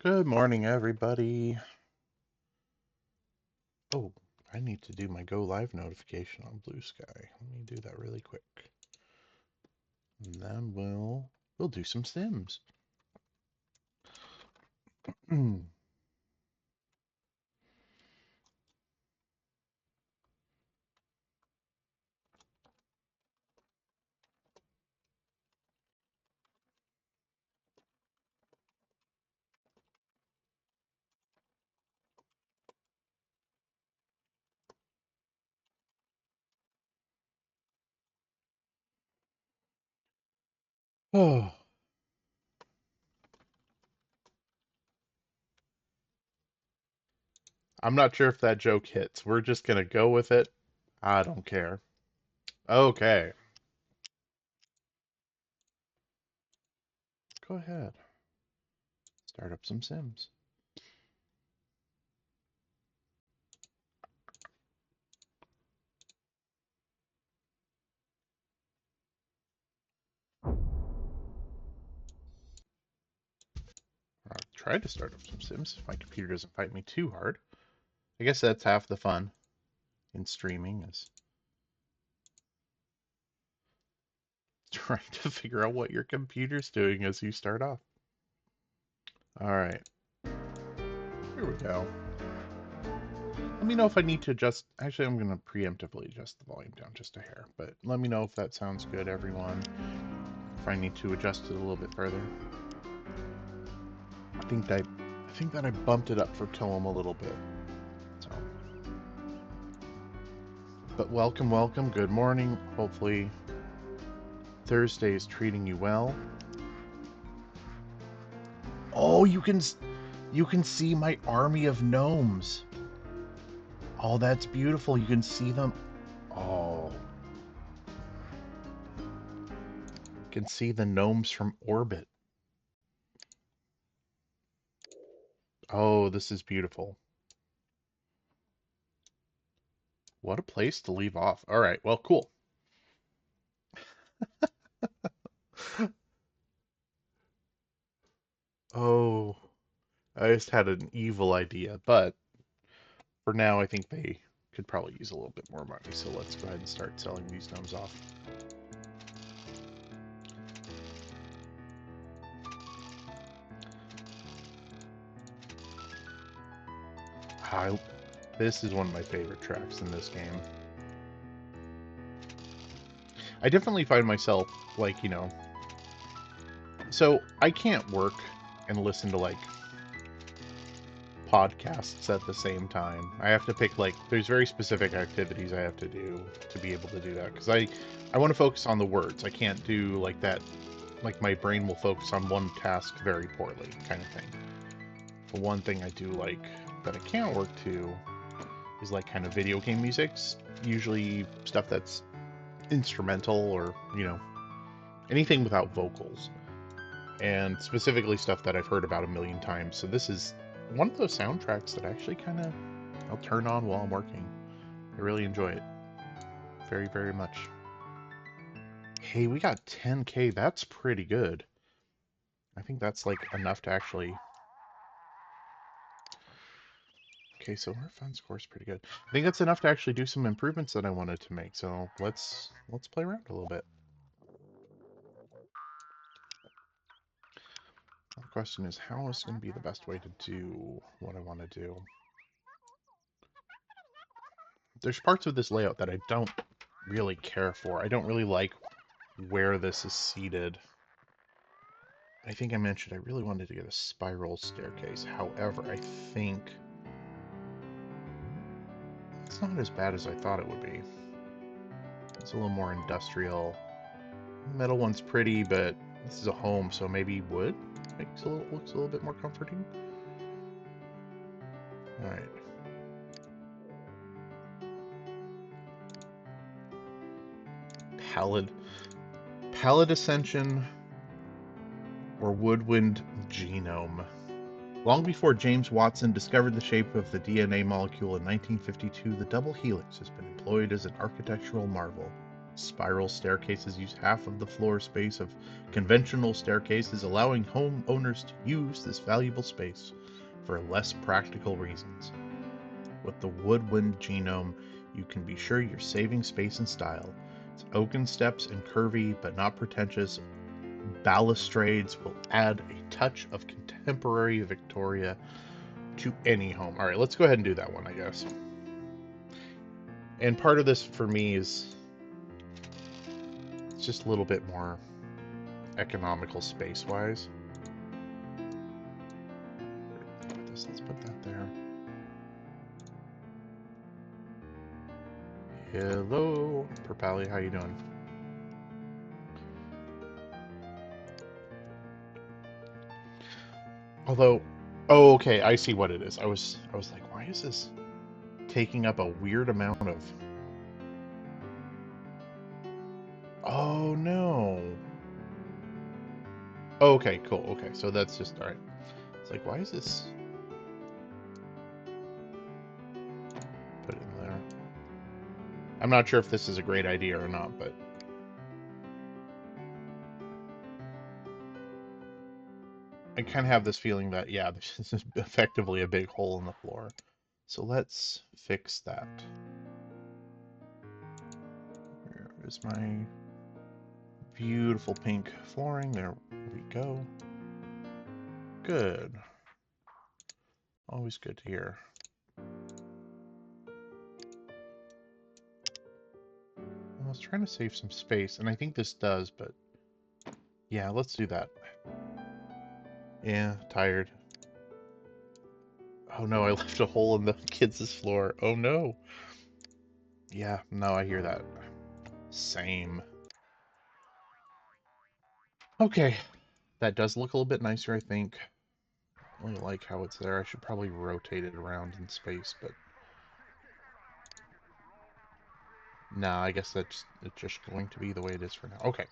Good morning, everybody. Oh, I need to do my go live notification on Blue Sky. Let me do that really quick. And then we'll do some Sims. Oh, I'm not sure if that joke hits. We're just gonna go with it. I don't care. Okay, go ahead. Start up some Sims. I'll try to start up some Sims if my computer doesn't fight me too hard. I guess that's half the fun in streaming is trying to figure out what your computer's doing as you start off. All right, here we go. Let me know if I need to adjust. Actually, I'm going to preemptively adjust the volume down just a hair, but let me know if that sounds good, everyone. If I need to adjust it a little bit further. I think that I bumped it up for tone a little bit. So, but welcome, welcome. Good morning. Hopefully, Thursday is treating you well. Oh, you can see my army of gnomes. Oh, that's beautiful. You can see them. Oh, you can see the gnomes from orbit. Oh, this is beautiful. What a place to leave off. All right, well, cool. Oh, I just had an evil idea, but for now, I think they could probably use a little bit more money. So let's go ahead and start selling these gnomes off. I, this is one of my favorite tracks in this game. I definitely find myself like, so I can't work and listen to like podcasts at the same time. I have to pick like there's very specific activities I have to do to be able to do that because I want to focus on the words. I can't do like that. Like my brain will focus on one task very poorly, kind of thing. The one thing I do like that I can't work to is like kind of video game musics. Usually stuff that's instrumental or anything without vocals, and specifically stuff that I've heard about a million times. So this is one of those soundtracks that actually kind of I'll turn on while I'm working. I really enjoy it very, very much. Hey, we got 10K. That's pretty good. I think that's like enough to actually. Okay, so our fun score is pretty good. I think that's enough to actually do some improvements that I wanted to make. So let's play around a little bit. The question is, how is going to be the best way to do what I want to do? There's parts of this layout that I don't really care for. I don't really like where this is seated. I think I mentioned I really wanted to get a spiral staircase. However, I think it's not as bad as I thought it would be. It's a little more industrial. The metal one's pretty, but this is a looks a little bit more comforting. All right. Pallid, Pallid Ascension, or Woodwind Genome. Long before James Watson discovered the shape of the DNA molecule in 1952, the double helix has been employed as an architectural marvel. Spiral staircases use half of the floor space of conventional staircases, allowing homeowners to use this valuable space for less practical reasons. With the woodwind genome, you can be sure you're saving space and style. Its oaken steps and curvy but not pretentious balustrades will add a touch of contemporary Victoria to any home. All right, let's go ahead and do that one, I guess. And part of this for me is it's just a little bit more economical space-wise. Let's put that there. Hello, Perpali, how you doing? Although, oh, okay, I see what it is. I was like, why is this taking up a weird amount of... Oh, no. Oh, okay, cool. Okay, so that's just, all right. It's like, why is this... Put it in there. I'm not sure if this is a great idea or not, but... I kind of have this feeling that, yeah, this is effectively a big hole in the floor. So let's fix that. Where is my beautiful pink flooring? There we go. Good. Always good to hear. I was trying to save some space, and I think this does, but yeah, let's do that. Yeah, tired. Oh no, I left a hole in the kids' floor. Oh no. Yeah, no, I hear that. Same. Okay, that does look a little bit nicer, I think. I really like how it's there. I should probably rotate it around in space, but... Nah, I guess it's just going to be the way it is for now. Okay.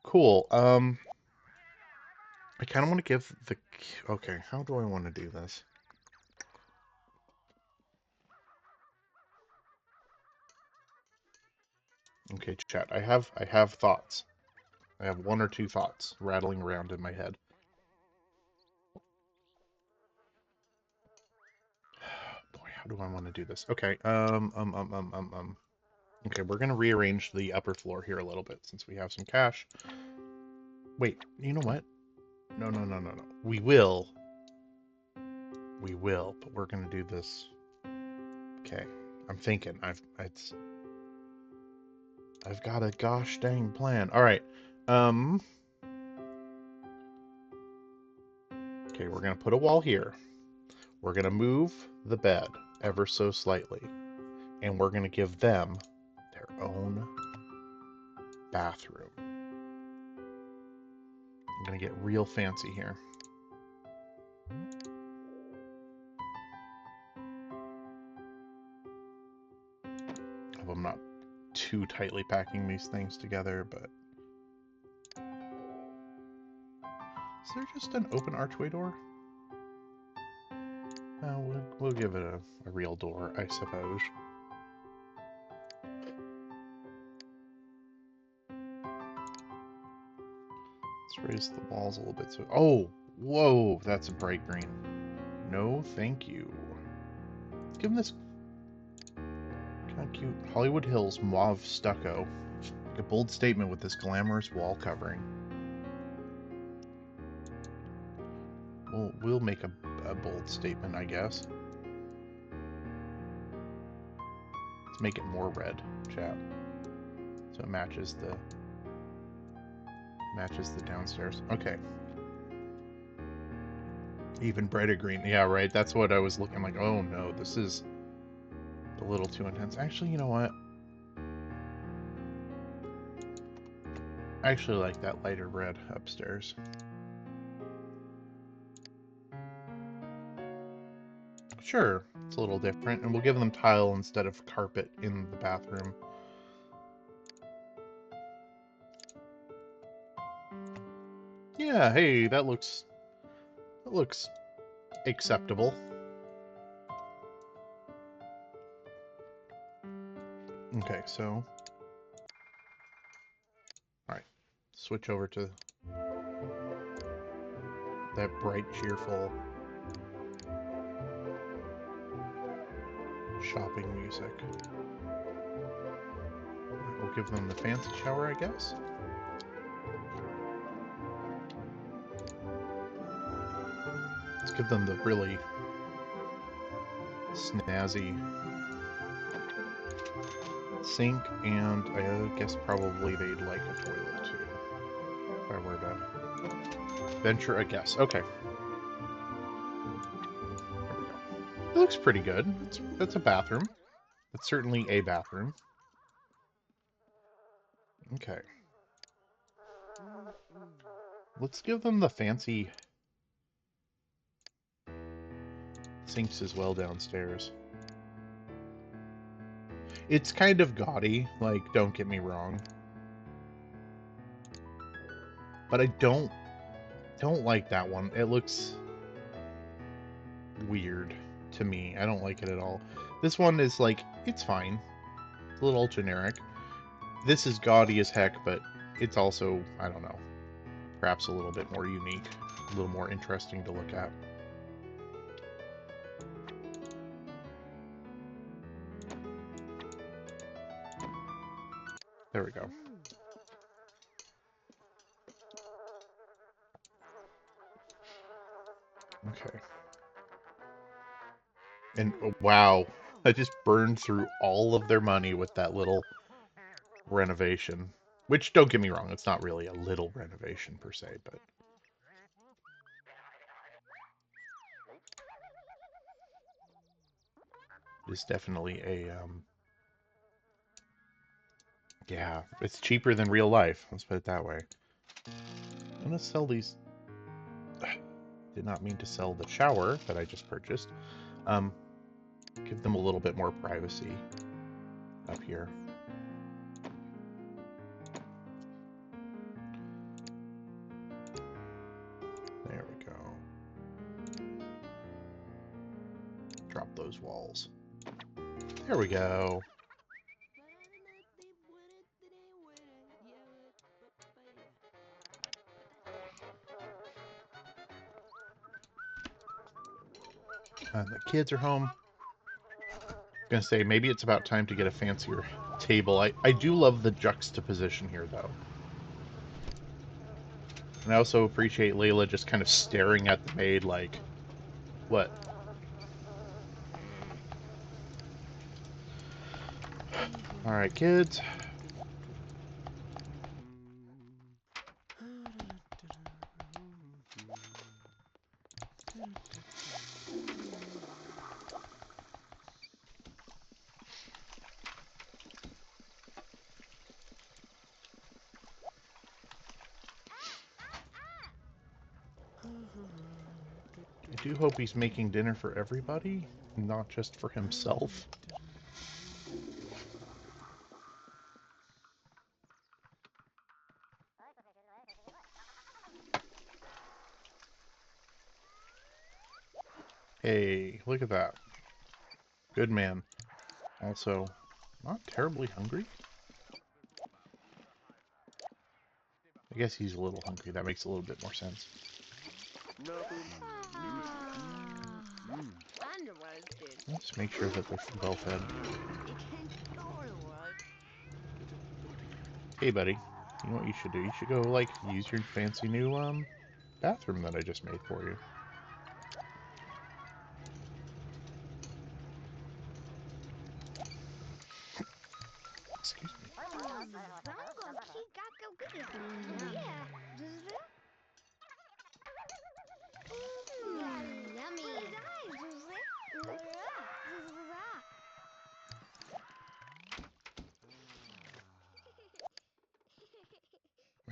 Cool. I kind of want to give the... Okay, how do I want to do this? Okay, chat. I have thoughts. I have one or two thoughts rattling around in my head. Boy, how do I want to do this? Okay, Okay, we're gonna rearrange the upper floor here a little bit since we have some cash. Wait, you know what? No. We will, but we're gonna do this. Okay, I'm thinking. I've got a gosh dang plan. All right. Okay, we're gonna put a wall here. We're gonna move the bed ever so slightly, and we're gonna give them their own bathroom. I'm gonna get real fancy here. Hope I'm not too tightly packing these things together, but... Is there just an open archway door? We'll give it a real door, I suppose. Let's raise the walls a little bit. So, oh, whoa, that's a bright green. No, thank you. Let's give them this kind of cute Hollywood Hills mauve stucco. Like a bold statement with this glamorous wall covering. We'll make a bold statement, I guess. Let's make it more red, chat. So it matches the downstairs. Okay. Even brighter green. Yeah, right. That's what I was looking like. Oh no, this is a little too intense. Actually, you know what? I actually like that lighter red upstairs. Sure, it's a little different, and we'll give them tile instead of carpet in the bathroom. Yeah, hey, that looks acceptable. Okay, so Alright, switch over to that bright, cheerful shopping music. We'll give them the fancy shower, I guess. Let's give them the really snazzy sink, and I guess probably they'd like a toilet too, if I were to venture a guess. Okay. There we go. It looks pretty good. That's a bathroom. It's certainly a bathroom. Okay. Let's give them the fancy sinks as well downstairs. It's kind of gaudy, like, don't get me wrong. But I don't like that one. It looks weird to me. I don't like it at all. This one is like, it's fine. It's a little generic. This is gaudy as heck, but it's also, I don't know, perhaps a little bit more unique, a little more interesting to look at. There we go. Okay. And oh, wow, I just burned through all of their money with that little renovation. Which, don't get me wrong, it's not really a little renovation per se, but it's definitely a, yeah, it's cheaper than real life. Let's put it that way. I'm gonna sell these. Did not mean to sell the shower that I just purchased. Give them a little bit more privacy up here. There we go. Drop those walls. There we go. The kids are home. Gonna say maybe it's about time to get a fancier table. I do love the juxtaposition here though. And I also appreciate Layla just kind of staring at the maid like, what? Alright, kids. I do hope he's making dinner for everybody, not just for himself. Hey, look at that. Good man. Also, not terribly hungry. I guess he's a little hungry. That makes a little bit more sense. Let's make sure that they're well fed. Hey, buddy. You know what you should do? You should go, like, use your fancy new, bathroom that I just made for you. Excuse me.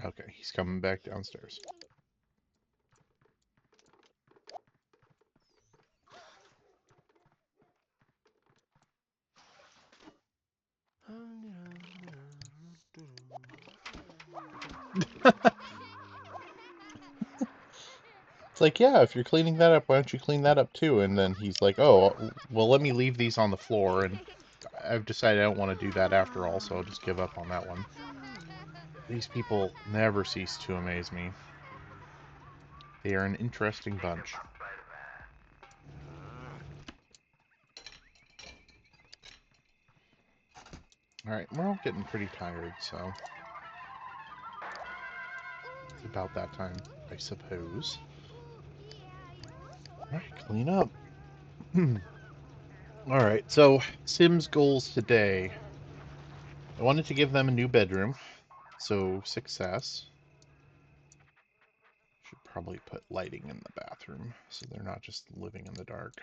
Okay, he's coming back downstairs. It's like, yeah, if you're cleaning that up, why don't you clean that up too? And then he's like, oh, well, let me leave these on the floor. And I've decided I don't want to do that after all, so I'll just give up on that one. These people never cease to amaze me. They are an interesting bunch. Alright, we're all getting pretty tired, so it's about that time, I suppose. Alright, clean up. Alright, so Sims goals today. I wanted to give them a new bedroom, so success. Should probably put lighting in the bathroom so they're not just living in the dark.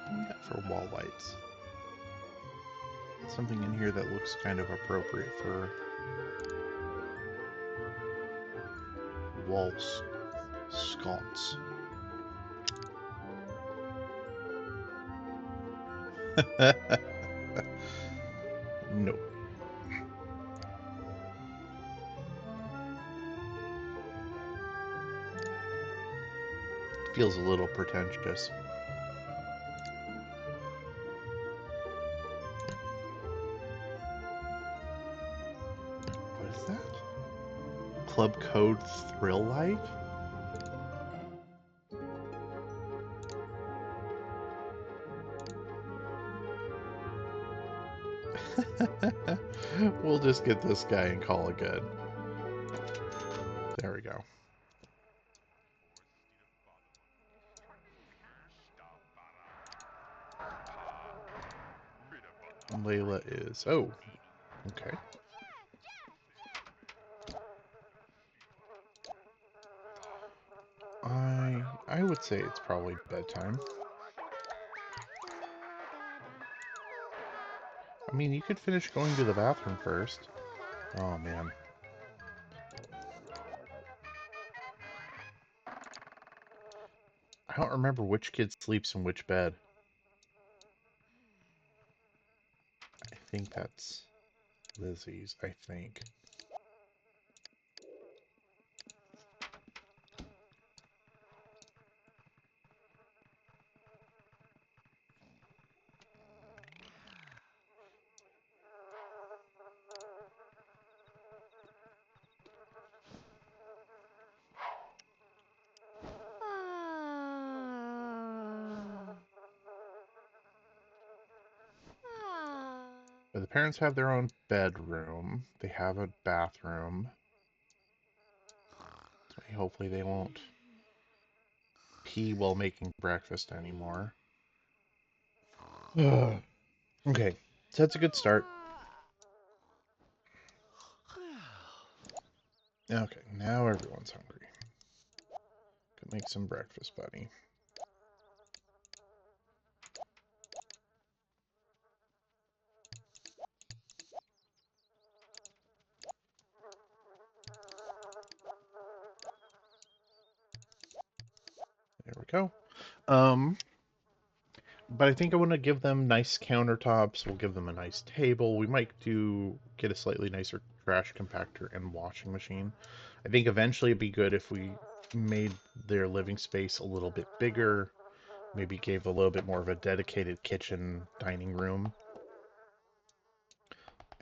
What do we got for wall lights? Something in here that looks kind of appropriate for wall sconce. Nope. Feels a little pretentious. What is that? Club Code Thrill Light? We'll just get this guy and call it good. There we go. Layla is... Oh, okay. I would say it's probably bedtime. I mean, you could finish going to the bathroom first. Oh, man. I don't remember which kid sleeps in which bed. I think that's Lizzie's, I think. But the parents have their own bedroom. They have a bathroom. Hopefully they won't pee while making breakfast anymore. Okay, so that's a good start. Okay, now everyone's hungry. Could make some breakfast, buddy. There we go. But I think I want to give them nice countertops. We'll give them a nice table. We might get a slightly nicer trash compactor and washing machine. I think eventually it'd be good if we made their living space a little bit bigger. Maybe gave a little bit more of a dedicated kitchen dining room.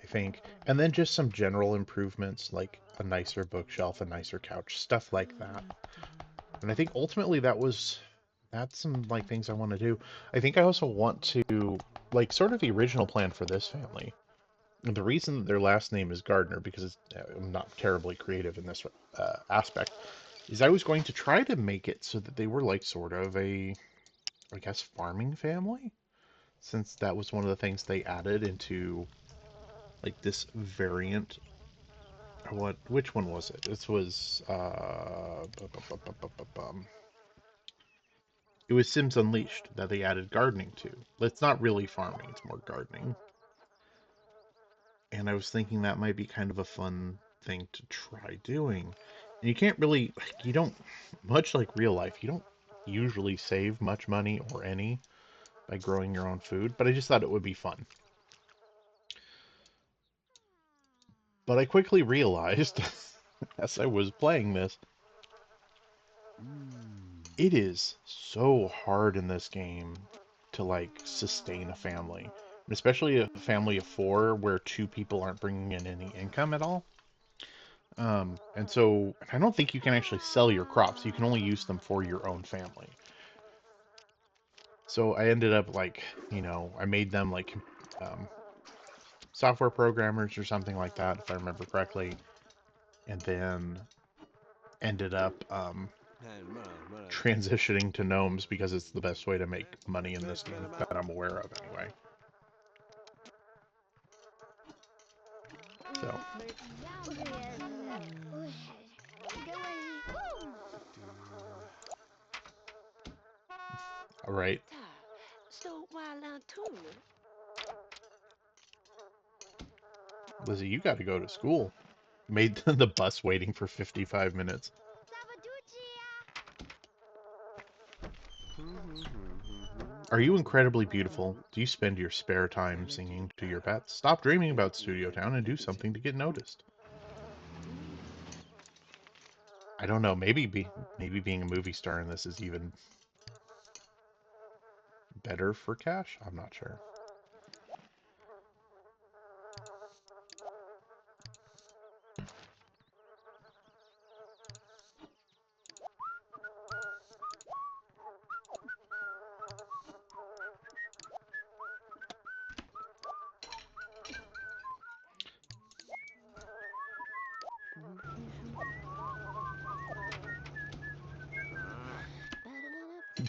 I think. And then just some general improvements like a nicer bookshelf, a nicer couch, stuff like that. And I think ultimately that's some like things I want to do. I think I also want to like sort of the original plan for this family. And the reason that their last name is Gardner, because I'm not terribly creative in this aspect, is I was going to try to make it so that they were like sort of a, I guess, farming family, since that was one of the things they added into like this variant. Which one was it? This was it was Sims Unleashed that they added gardening to. It's not really farming, it's more gardening. And I was thinking that might be kind of a fun thing to try doing. And you can't really, you don't, much like real life, you don't usually save much money or any by growing your own food, but I just thought it would be fun. But I quickly realized, as I was playing this, It is so hard in this game to like sustain a family, and especially a family of four where two people aren't bringing in any income at all. And so I don't think you can actually sell your crops. You can only use them for your own family. So I ended up like, I made them like um, software programmers or something like that, if I remember correctly, and then ended up transitioning to gnomes because it's the best way to make money in this game that I'm aware of anyway. So, all right, Lizzie, you got to go to school. Made the bus waiting for 55 minutes. Are you incredibly beautiful? Do you spend your spare time singing to your pets? Stop dreaming about Studio Town and do something to get noticed. I don't know. Maybe being a movie star in this is even better for cash. I'm not sure.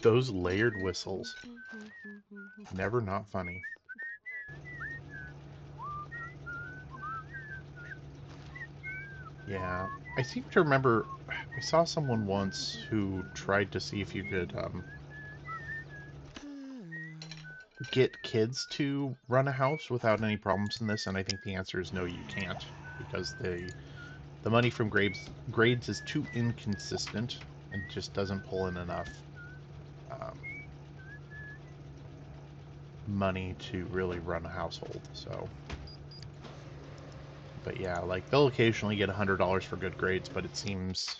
Those layered whistles, never not funny. Yeah, I seem to remember I saw someone once who tried to see if you could get kids to run a house without any problems in this, and I think the answer is no, you can't, because the money from grades is too inconsistent and just doesn't pull in enough um, money to really run a household. So, but yeah, like they'll occasionally get $100 for good grades, but it seems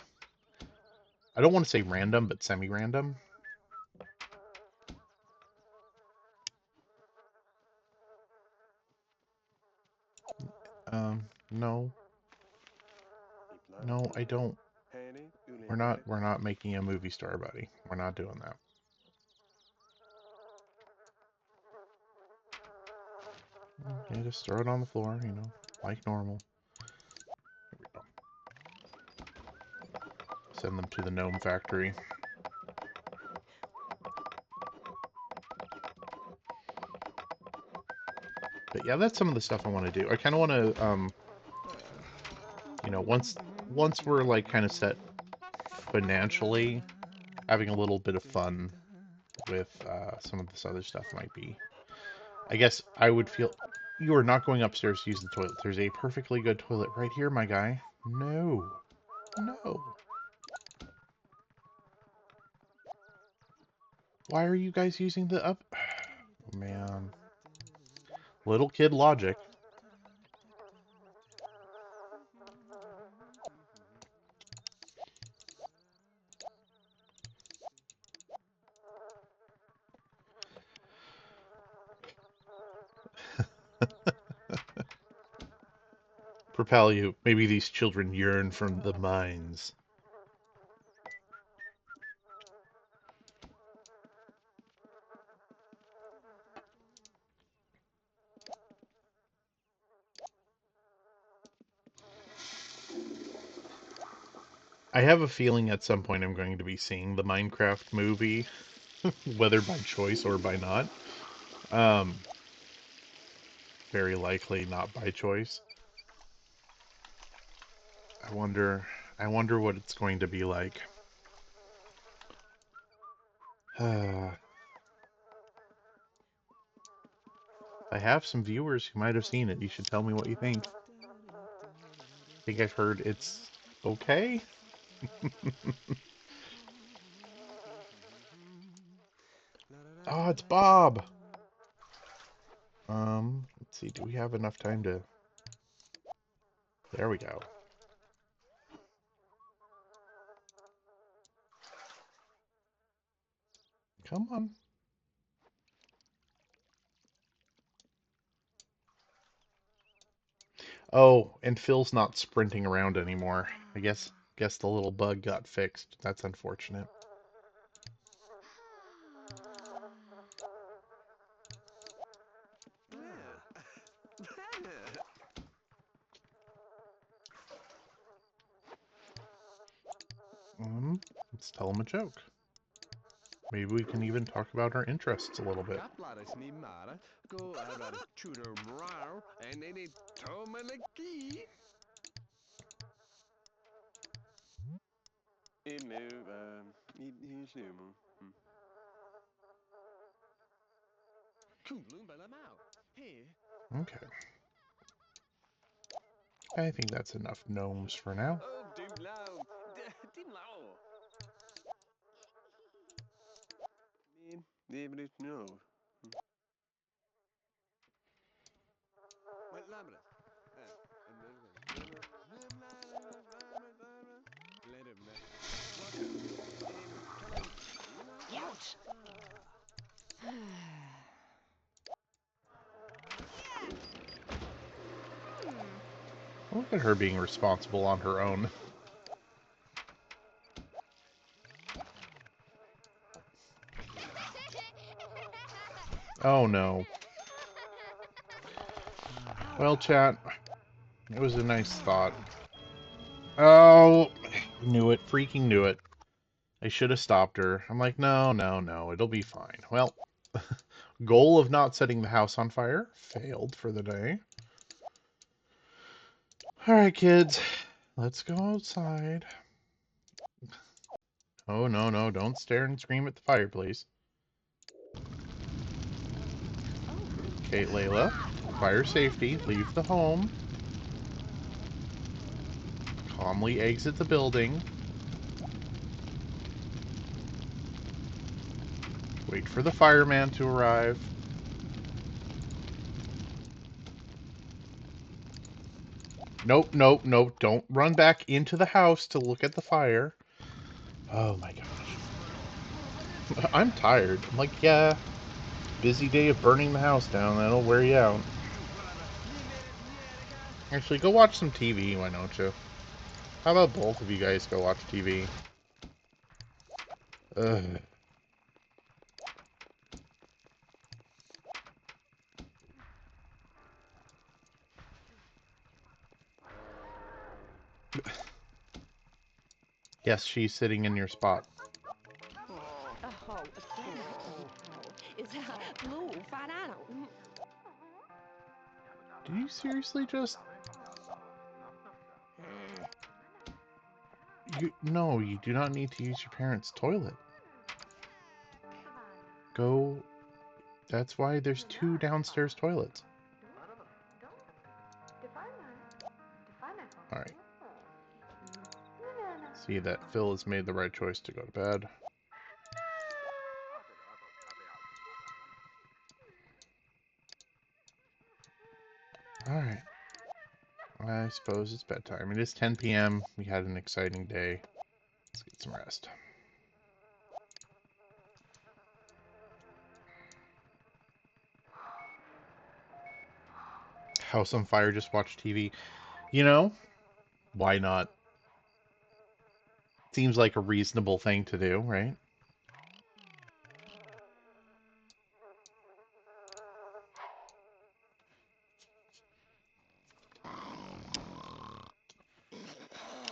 I don't want to say random, but semi-random. No, no, I don't. We're not making a movie star, buddy. We're not doing that. Okay, just throw it on the floor, like normal. Here we go. Send them to the gnome factory. But yeah, that's some of the stuff I want to do. I kind of want to, once we're like kind of set financially, having a little bit of fun with some of this other stuff might be. I guess I would feel you are not going upstairs to use the toilet. There's a perfectly good toilet right here, my guy. No, no. Why are you guys using the up? Oh, man, little kid logic. Propel you. Maybe these children yearn from the mines. I have a feeling at some point I'm going to be seeing the Minecraft movie, whether by choice or by not. Um, Very likely not by choice. I wonder, I wonder what it's going to be like. I have some viewers who might have seen it. You should tell me what you think. I think I've heard it's okay. Oh, it's Bob. Let's see. Do we have enough time to? There we go. Come on. Oh, and Phil's not sprinting around anymore. I guess the little bug got fixed. That's unfortunate. Let's tell him a joke. Maybe we can even talk about our interests a little bit. Okay. I think that's enough gnomes for now. Look at her being responsible on her own. Oh no. Well, chat, it was a nice thought. Oh, knew it. Freaking knew it. I should have stopped her. I'm like, no, no, no, it'll be fine. Well, goal of not setting the house on fire failed for the day. Alright, kids. Let's go outside. Oh, no, no, don't stare and scream at the fireplace. Okay, Layla. Fire safety. Leave the home. Calmly exit the building. Wait for the fireman to arrive. Nope, nope, nope. Don't run back into the house to look at the fire. Oh my gosh. I'm tired. I'm like, yeah, busy day of burning the house down. That'll wear you out. Actually, go watch some TV, why don't you? How about both of you guys go watch TV? Ugh. Yes, she's sitting in your spot. Did you seriously just... No, you do not need to use your parents' toilet. Go... That's why there's 2 downstairs toilets. Alright. See that Phil has made the right choice to go to bed. Alright. I suppose it's bedtime. It is 10 p.m. We had an exciting day. Let's get some rest. House on fire, just watch TV. You know, why not? Seems like a reasonable thing to do, right?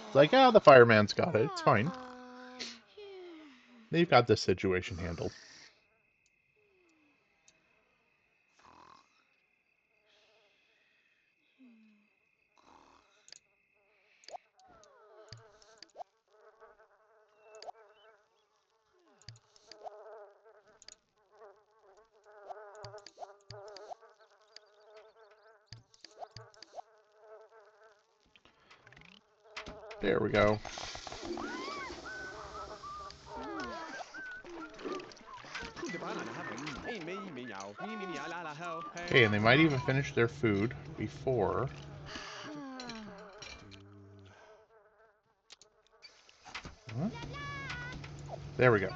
It's like, ah, the fireman's got it. It's fine. They've got this situation handled. There we go. Okay, and they might even finish their food before... Huh? There we go.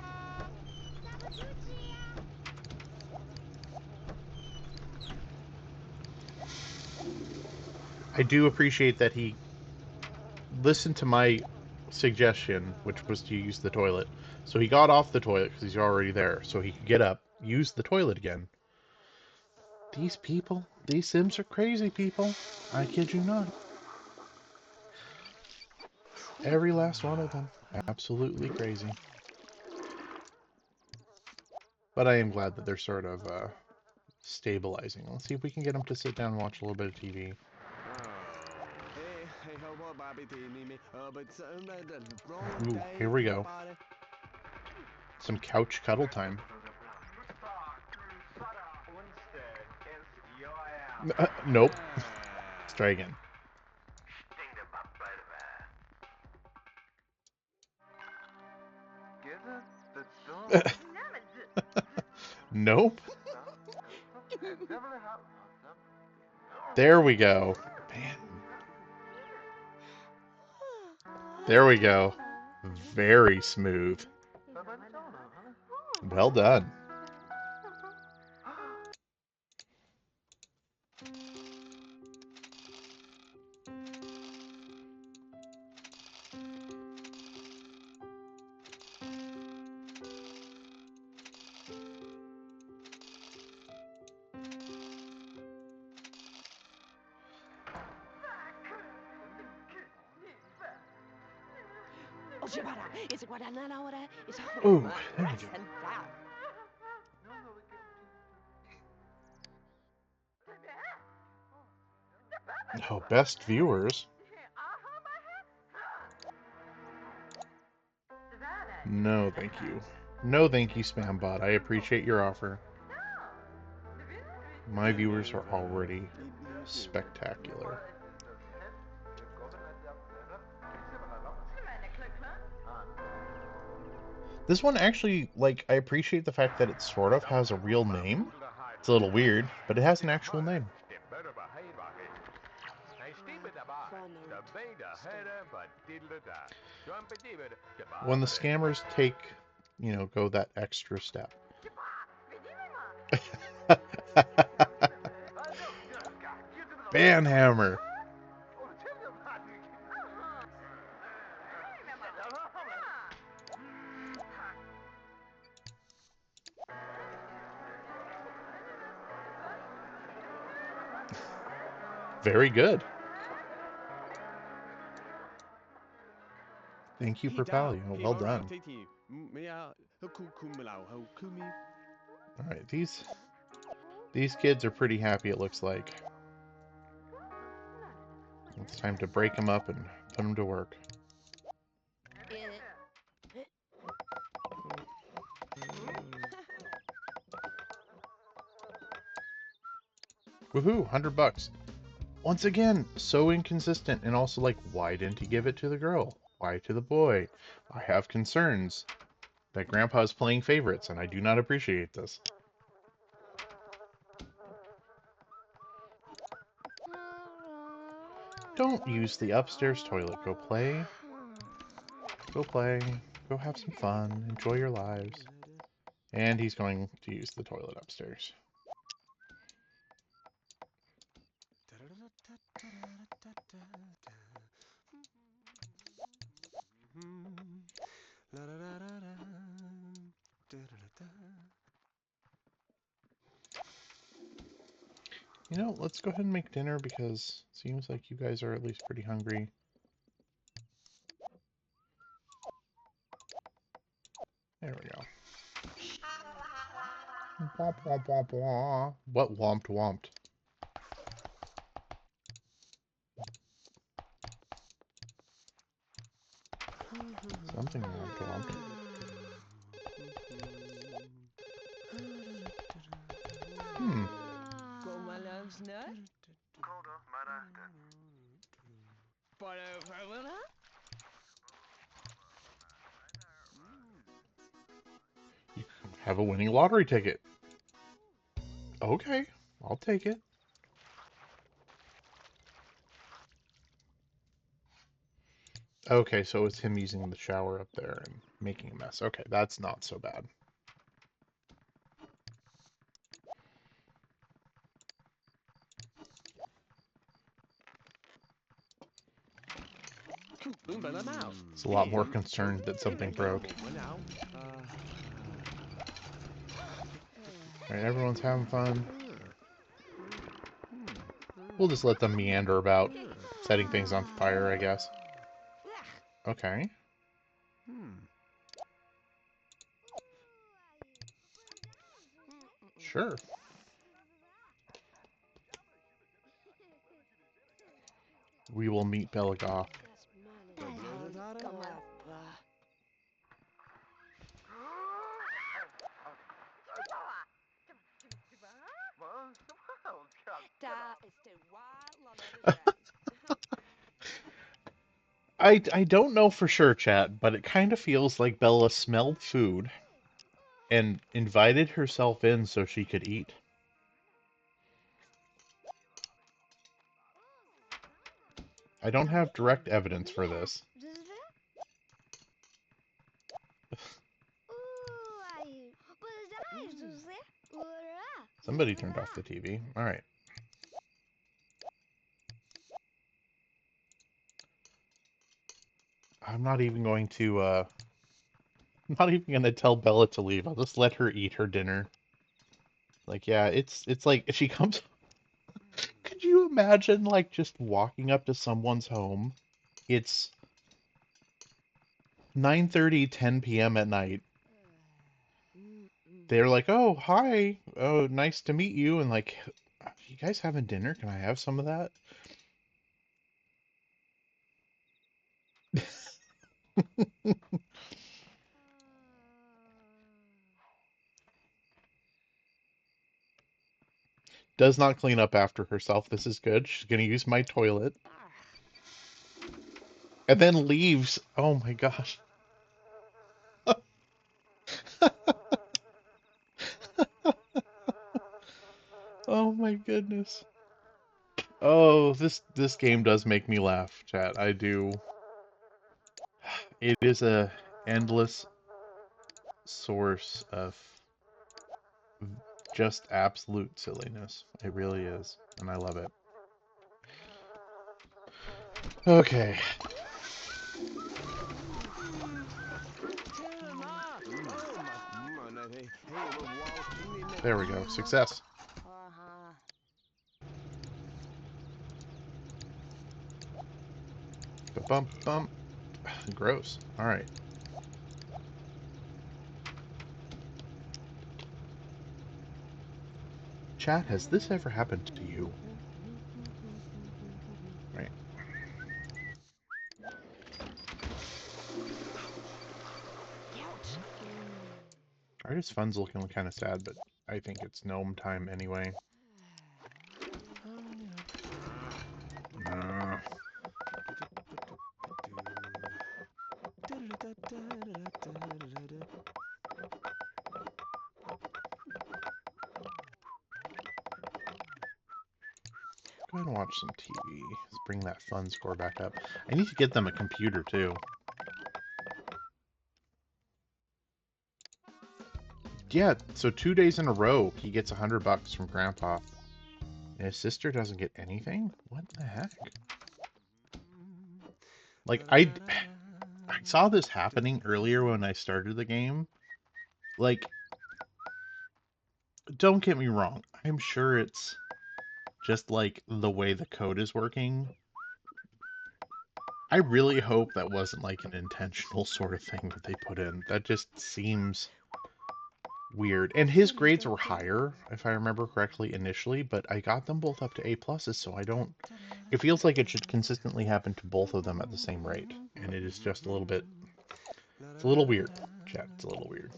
I do appreciate that he listened to my suggestion, which was to use the toilet. So he got off the toilet because he's already there, so he could get up, use the toilet again. These people, these Sims are crazy people. I kid you not. Every last one of them. Absolutely crazy. But I am glad that they're sort of stabilizing. Let's see if we can get them to sit down and watch a little bit of TV. Ooh, here we go. Some couch cuddle time. Nope. Let's try again. Nope. There we go. Man. There we go. Very smooth. Well done. Ooh, there we go. Oh, best viewers. No, thank you. No, thank you, Spambot. I appreciate your offer. My viewers are already spectacular. This one actually, like, I appreciate the fact that it sort of has a real name. It's a little weird, but it has an actual name. When the scammers take, go that extra step. Banhammer. Very good. Thank you, Perpalio. Well done. Alright, these kids are pretty happy, it looks like. It's time to break them up and put them to work. Woohoo, $100. Once again, so inconsistent, and also like, why didn't he give it to the girl? Why to the boy? I have concerns that Grandpa is playing favorites, and I do not appreciate this. Don't use the upstairs toilet. Go play. Go play. Go have some fun. Enjoy your lives. And he's going to use the toilet upstairs. You know, let's go ahead and make dinner because it seems like you guys are at least pretty hungry. There we go. What womped womped? Something womped womped. You have a winning lottery ticket. Okay, I'll take it. Okay, so it's him using the shower up there and making a mess. Okay, that's not so bad. It's a lot more concerned that something broke. Alright, everyone's having fun. We'll just let them meander about, setting things on fire, I guess. Okay. Sure. We will meet Belagoth. I don't know for sure, chat, but it kind of feels like Bella smelled food and invited herself in so she could eat. I don't have direct evidence for this. Somebody turned off the TV. All right. I'm not even going to I'm not even gonna tell Bella to leave. I'll just let her eat her dinner. Like, yeah, it's like if she comes. Could you imagine like just walking up to someone's home? It's 9:30, 10 p.m. at night. They're like, "Oh, hi. Oh, nice to meet you." And like, "You guys having dinner? Can I have some of that?" Does not clean up after herself. This is good. She's gonna use my toilet. And then leaves. Oh my gosh. Oh my goodness. Oh, this game does make me laugh, chat. I do. It is a endless source of just absolute silliness. It really is, and I love it. Okay. There we go. Success. Bump bump. Gross. All right. Chat, has this ever happened to you? Right. Artist Fun's looking kind of sad, but I think it's gnome time anyway. Uh, Go ahead and watch some TV. Let's bring that fun score back up. I need to get them a computer too. Yeah, so 2 days in a row, he gets $100 from Grandpa. And his sister doesn't get anything? What the heck? Like, I saw this happening earlier when I started the game. Like, don't get me wrong. I'm sure it's just like the way the code is working. I really hope that wasn't like an intentional sort of thing that they put in. That just seems weird. And his grades were higher, if I remember correctly, initially, but I got them both up to A pluses, so I don't. It feels like it should consistently happen to both of them at the same rate, and it is just a little bit. It's a little weird, chat. It's a little weird.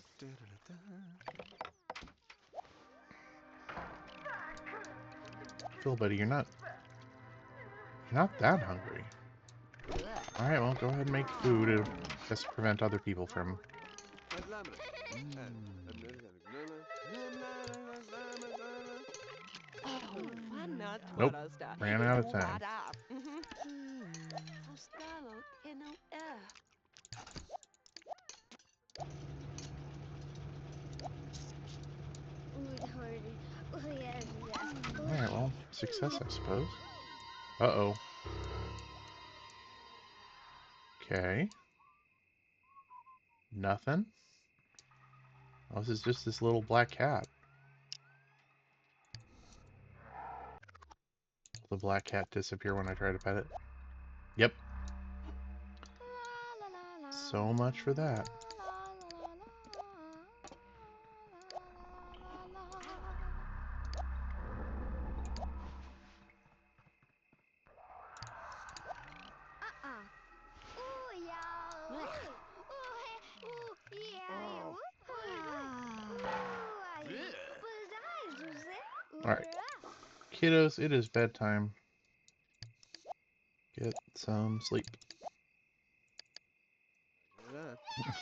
Phil, buddy, you're not that hungry. All right, well, go ahead and make food. It'll just prevent other people from. Nope, ran out of time. All right, well, success, I suppose. Uh-oh. Okay. Nothing. Oh, this is just this little black cat. The black cat disappear when I try to pet it. Yep. So much for that. Alright. Kiddos, it is bedtime. Get some sleep.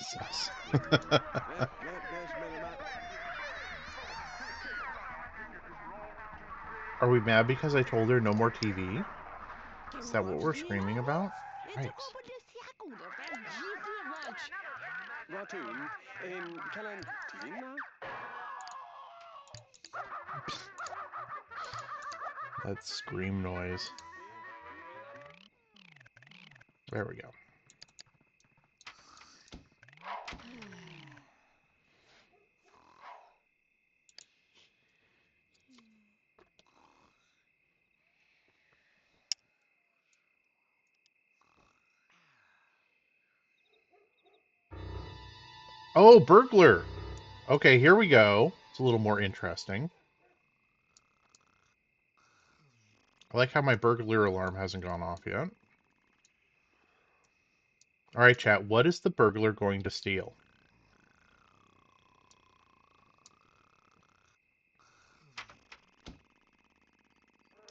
Sus. Are we mad because I told her no more TV? Is that what we're screaming about? Yikes. That scream noise. There we go. Oh, burglar! Okay, here we go. It's a little more interesting. I like how my burglar alarm hasn't gone off yet. Alright, chat, what is the burglar going to steal?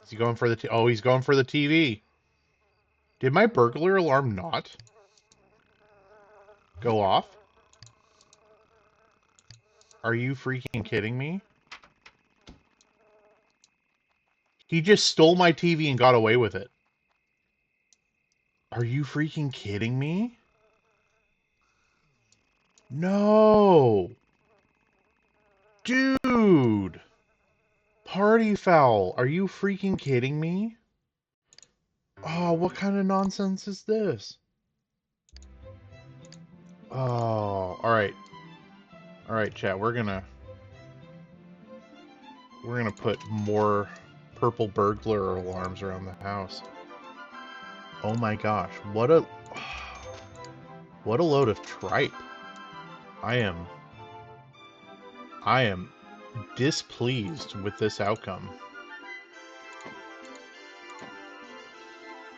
Is he going for the oh, he's going for the TV. Did my burglar alarm not go off? Are you freaking kidding me? He just stole my TV and got away with it. Are you freaking kidding me? No! Dude! Party foul! Are you freaking kidding me? Oh, what kind of nonsense is this? Oh, alright. Alright, chat, we're gonna put more purple burglar alarms around the house. Oh my gosh, what a load of tripe. I am displeased with this outcome.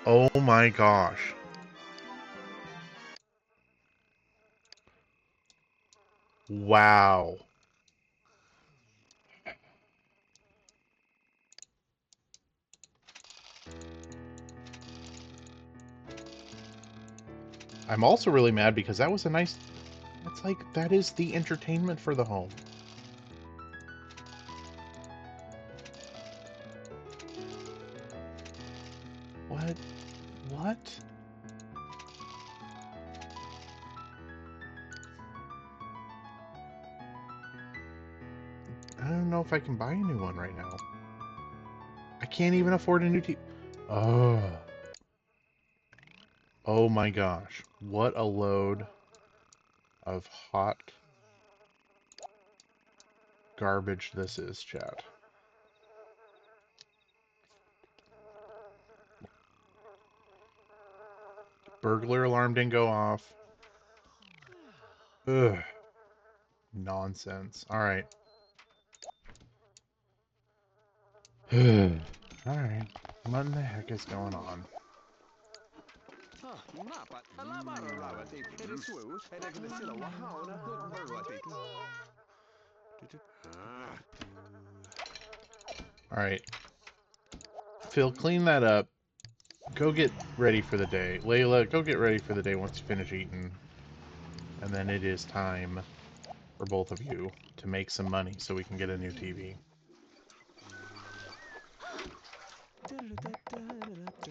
Oh my gosh. Wow. I'm also really mad because that was a nice... It's like, that is the entertainment for the home. What? What? I don't know if I can buy a new one right now. I can't even afford a new TV. Oh. Oh my gosh. What a load of hot garbage this is, chat. Burglar alarm didn't go off. Ugh. Nonsense. Alright. Alright. What in the heck is going on? Alright. Phil, clean that up. Go get ready for the day. Layla, go get ready for the day once you finish eating. And then it is time for both of you to make some money so we can get a new TV.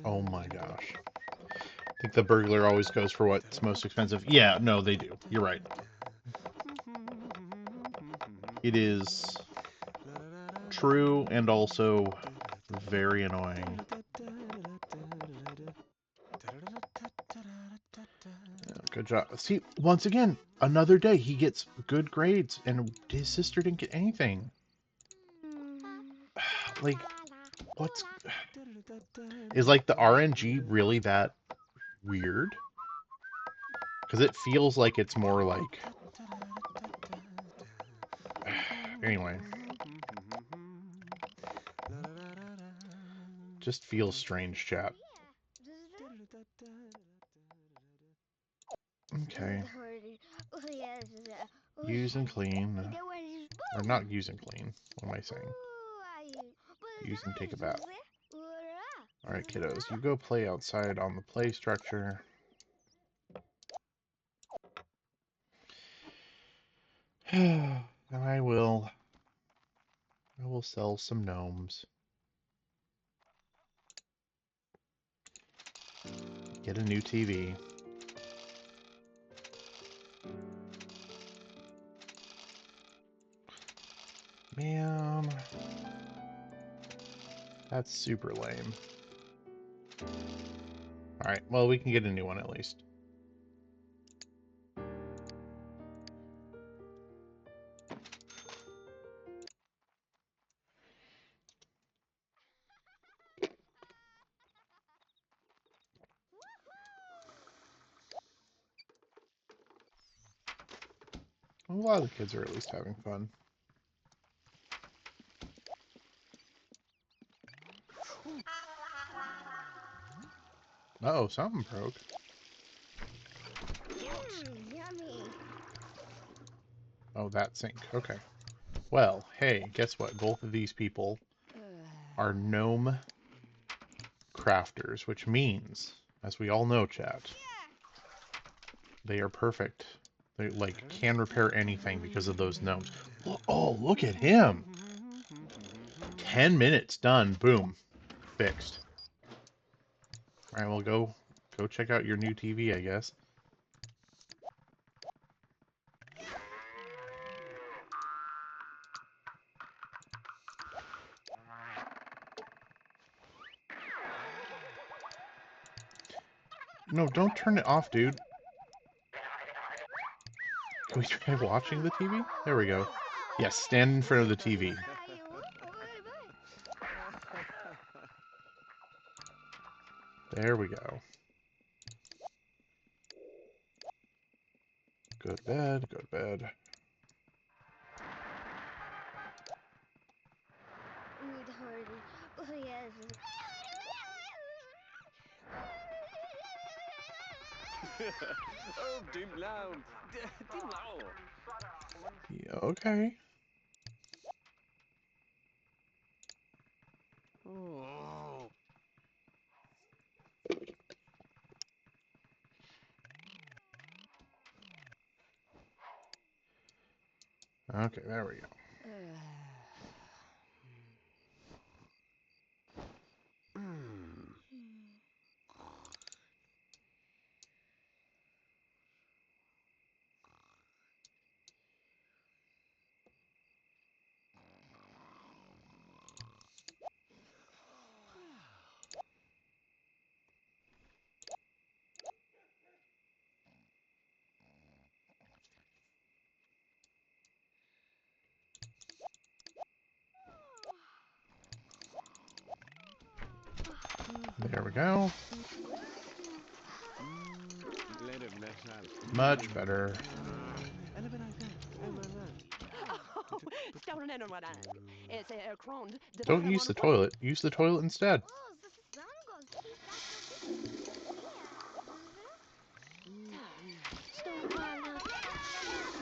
Oh my gosh. I think the burglar always goes for what's most expensive. Yeah, no, they do. You're right. It is true and also very annoying. Good job. See, once again, another day he gets good grades, and his sister didn't get anything. Like, what's... Is, like, the RNG really that weird? Because it feels like it's more like... Anyway. Just feels strange, chat. Okay. Use and clean. Or not use and clean. What am I saying? Use and take a bath. Alright, kiddos. You go play outside on the play structure. And I will sell some gnomes. Get a new TV. Man, that's super lame. Alright, well, we can get a new one at least. A lot of the kids are at least having fun. Uh-oh, something broke. Yummy. Oh, that sink. Okay. Well, hey, guess what? Both of these people are gnome crafters, which means, as we all know, chat, they are perfect. They, like, can repair anything because of those gnomes. Oh, look at him! 10 minutes, done. Boom. Fixed. Alright, well, go check out your new TV, I guess. No, don't turn it off, dude. Can we try watching the TV? There we go. Yes, stand in front of the TV. There we go. Go to bed, go to bed. Oh, dim loud. Dim loud. Yeah, okay. Oh. Okay, there we go. There we go. Much better. Don't use the toilet. Use the toilet instead.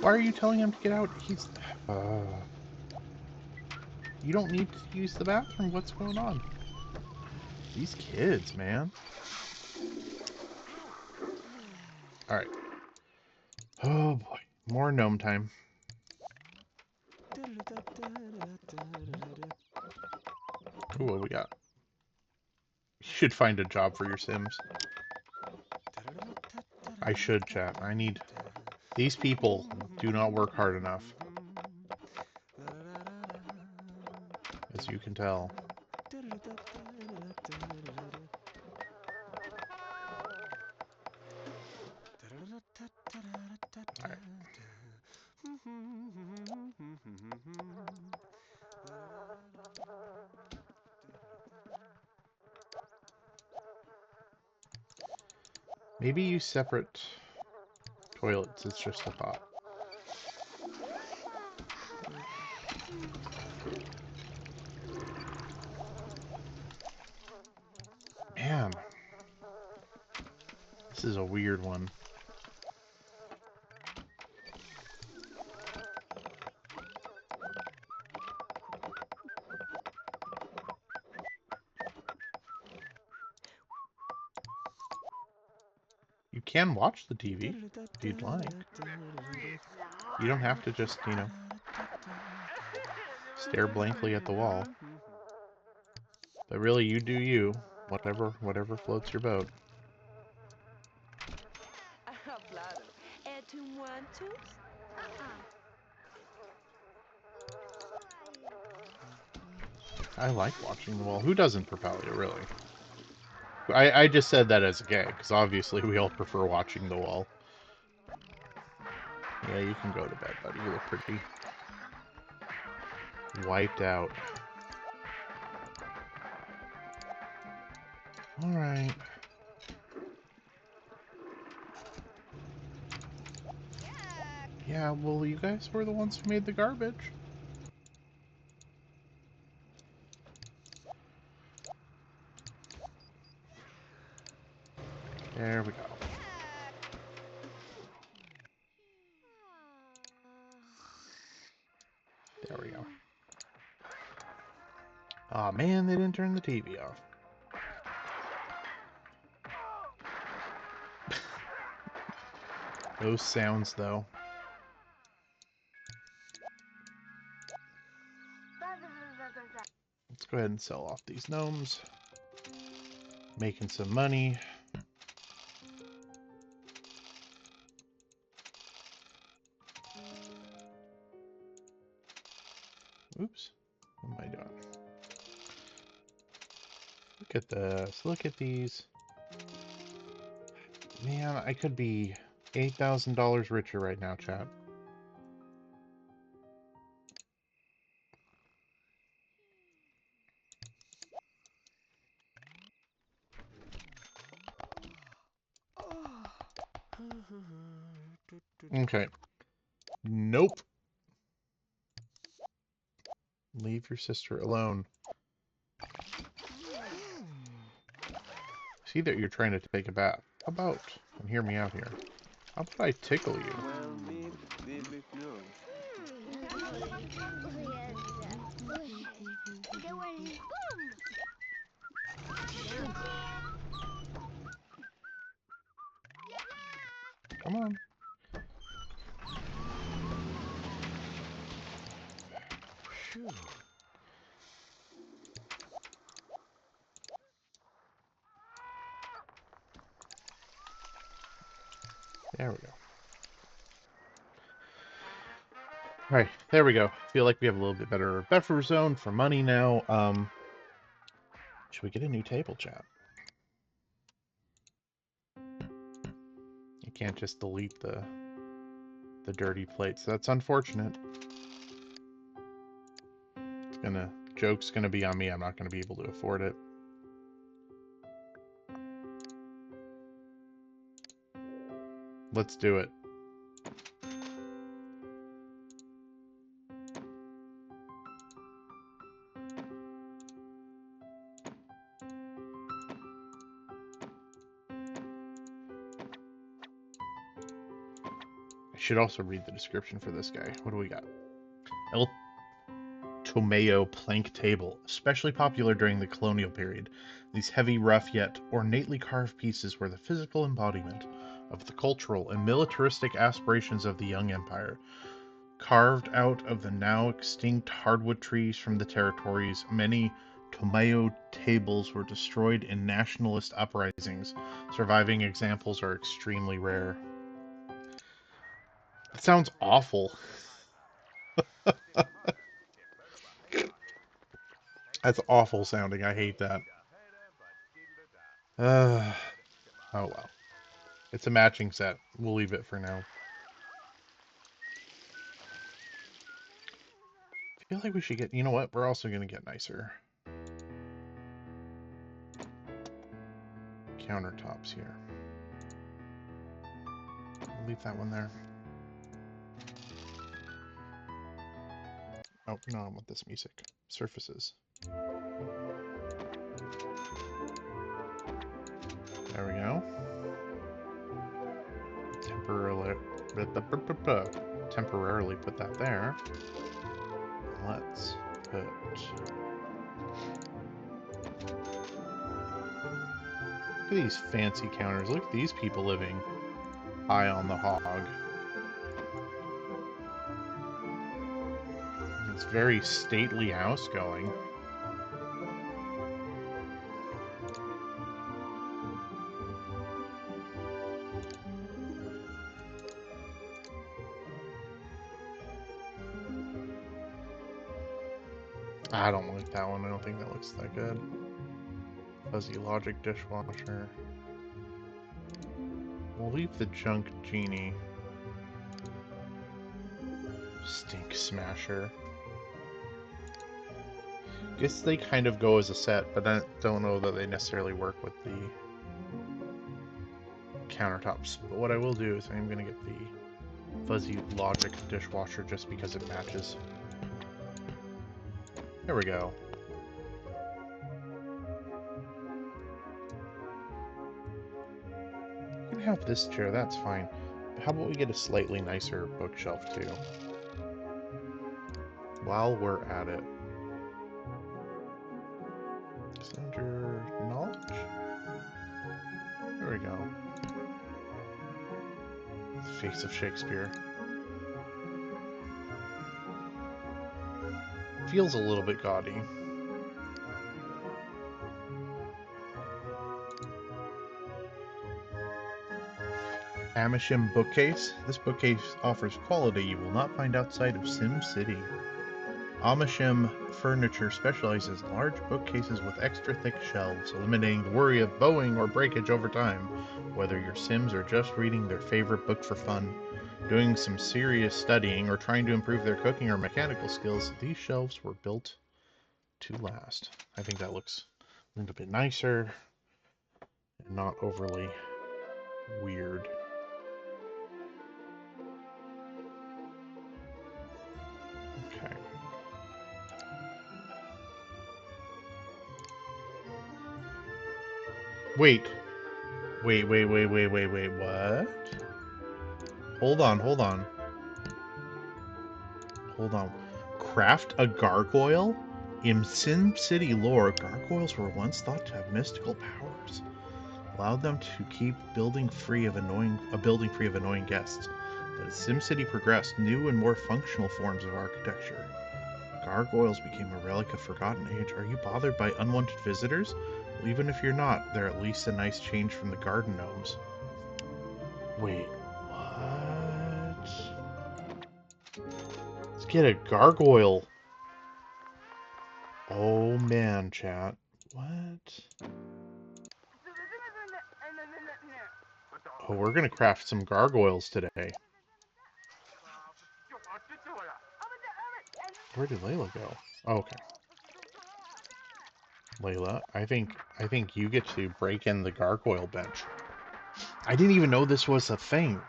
Why are you telling him to get out? He's... You don't need to use the bathroom. What's going on? These kids, man. Alright. Oh boy. More gnome time. Ooh, what we got? You should find a job for your Sims. I should, chat. I need... These people do not work hard enough. As you can tell. Maybe use separate toilets. It's just a thought. Man, this is a weird one. You can watch the TV if you'd like. You don't have to just, you know, stare blankly at the wall. But really, you do you. Whatever floats your boat. Claro. Tu want to? I like watching the wall. Who doesn't, Papalia, really? I just said that as a gag, because obviously we all prefer watching the wall. Yeah, you can go to bed, buddy. You look pretty wiped out. Alright. Yeah, well, you guys were the ones who made the garbage. There we go. There we go. Aw, man, they didn't turn the TV off. Those sounds, though. Let's go ahead and sell off these gnomes. Making some money. Oops. What am I doing? Look at this. Look at these. Man, I could be $8,000 richer right now, chat. Okay. Nope. Leave your sister alone. See that you're trying to take a bath. How about, and hear me out here, how about I tickle you? Well, did no. Come on. Phew. There we go. Alright, there we go. Feel like we have a little bit better buffer zone for money now. Should we get a new table, chat? You can't just delete the dirty plates. That's unfortunate. Joke's gonna be on me. I'm not gonna be able to afford it. Let's do it. I should also read the description for this guy. What do we got? El Tomeo plank table, especially popular during the colonial period. These heavy, rough, yet ornately carved pieces were the physical embodiment of the cultural and militaristic aspirations of the young empire. Carved out of the now extinct hardwood trees from the territories, many Tomeo tables were destroyed in nationalist uprisings. Surviving examples are extremely rare. It sounds awful. That's awful sounding. I hate that. Oh well. It's a matching set. We'll leave it for now. I feel like we should get... You know what? We're also going to get nicer countertops here. leave that one there. Oh, no, I want this music. Surfaces. There we go. Temporarily put that there. Let's put... Look at these fancy counters. Look at these people living high on the hog. It's very stately house going. I don't like that one. I don't think that looks that good. Fuzzy Logic dishwasher. We'll leave the junk genie. Stink smasher. Guess they kind of go as a set, but I don't know that they necessarily work with the countertops. But what I will do is I'm going to get the Fuzzy Logic dishwasher just because it matches. There we go. You can have this chair, that's fine. But how about we get a slightly nicer bookshelf too? While we're at it. Is it under knowledge? There we go. The face of Shakespeare. Feels a little bit gaudy. Amishim bookcase. This bookcase offers quality you will not find outside of Sim City. Amishim Furniture specializes in large bookcases with extra thick shelves, eliminating the worry of bowing or breakage over time. Whether your Sims are just reading their favorite book for fun, doing some serious studying, or trying to improve their cooking or mechanical skills, these shelves were built to last. I think that looks a little bit nicer and not overly weird. Okay. Wait, what? Hold on. Craft a gargoyle? In Sim City lore, gargoyles were once thought to have mystical powers, allowed them to keep a building free of annoying guests. But as SimCity progressed, new and more functional forms of architecture. Gargoyles became a relic of forgotten age. Are you bothered by unwanted visitors? Well, even if you're not, they're at least a nice change from the garden gnomes. Wait, what? Let's get a gargoyle. Oh man, chat. What? Oh, we're gonna craft some gargoyles today. Where did Layla go? Oh, okay. Layla, I think you get to break in the gargoyle bench. I didn't even know this was a thing.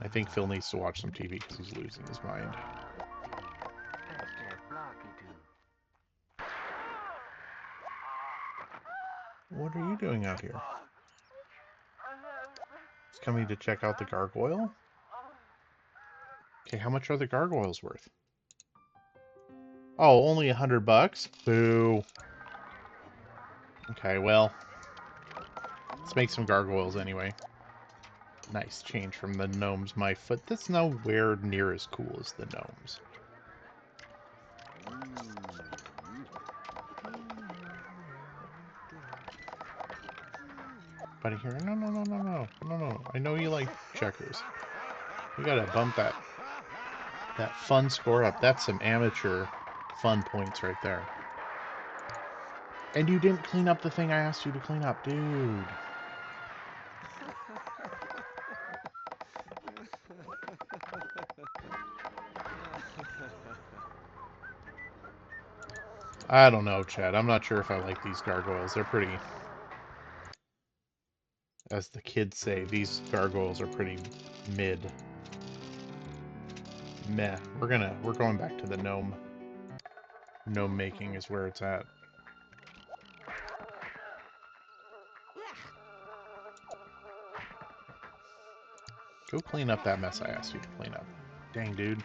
I think Phil needs to watch some TV because he's losing his mind. What are you doing out here? He's coming to check out the gargoyle? Okay, how much are the gargoyles worth? Oh, only $100? Boo. Okay, well, let's make some gargoyles anyway. Nice change from the gnomes, my foot. That's nowhere near as cool as the gnomes. Buddy here, no. I know you like checkers. We gotta bump that fun score up. That's some amateur fun points right there. And you didn't clean up the thing I asked you to clean up, dude. I don't know, Chad. I'm not sure if I like these gargoyles. They're pretty, as the kids say, these gargoyles are pretty mid. Meh. We're going back to the gnome. Gnome making is where it's at. Go clean up that mess I asked you to clean up. Dang, dude.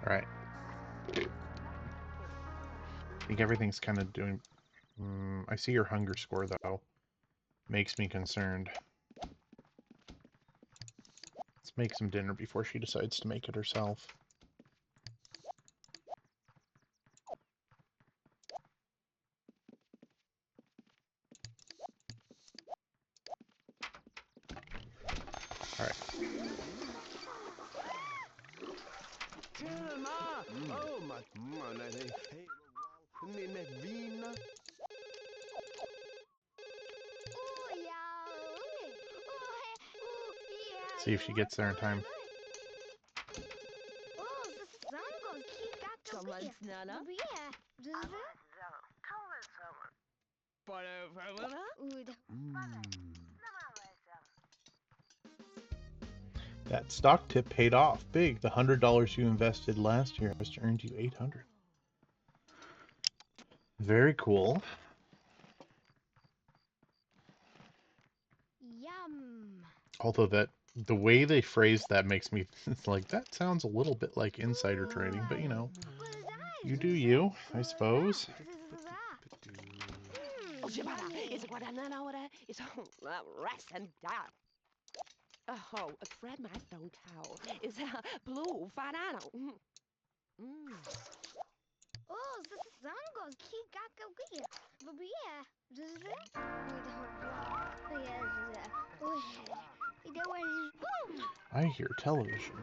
Alright. I think everything's kind of doing... I see your hunger score, though. Makes me concerned. Let's make some dinner before she decides to make it herself. Alright. See if she gets there in time. That stock tip paid off big. The $100 you invested last year has earned you $800. Very cool. Yum. Although the way they phrase that makes me like that sounds a little bit like insider trading, but you know, you do you, I suppose. Oh, a Fred my stone cow is blue banana. Oh, zango kikakakia. Babia. I hear television.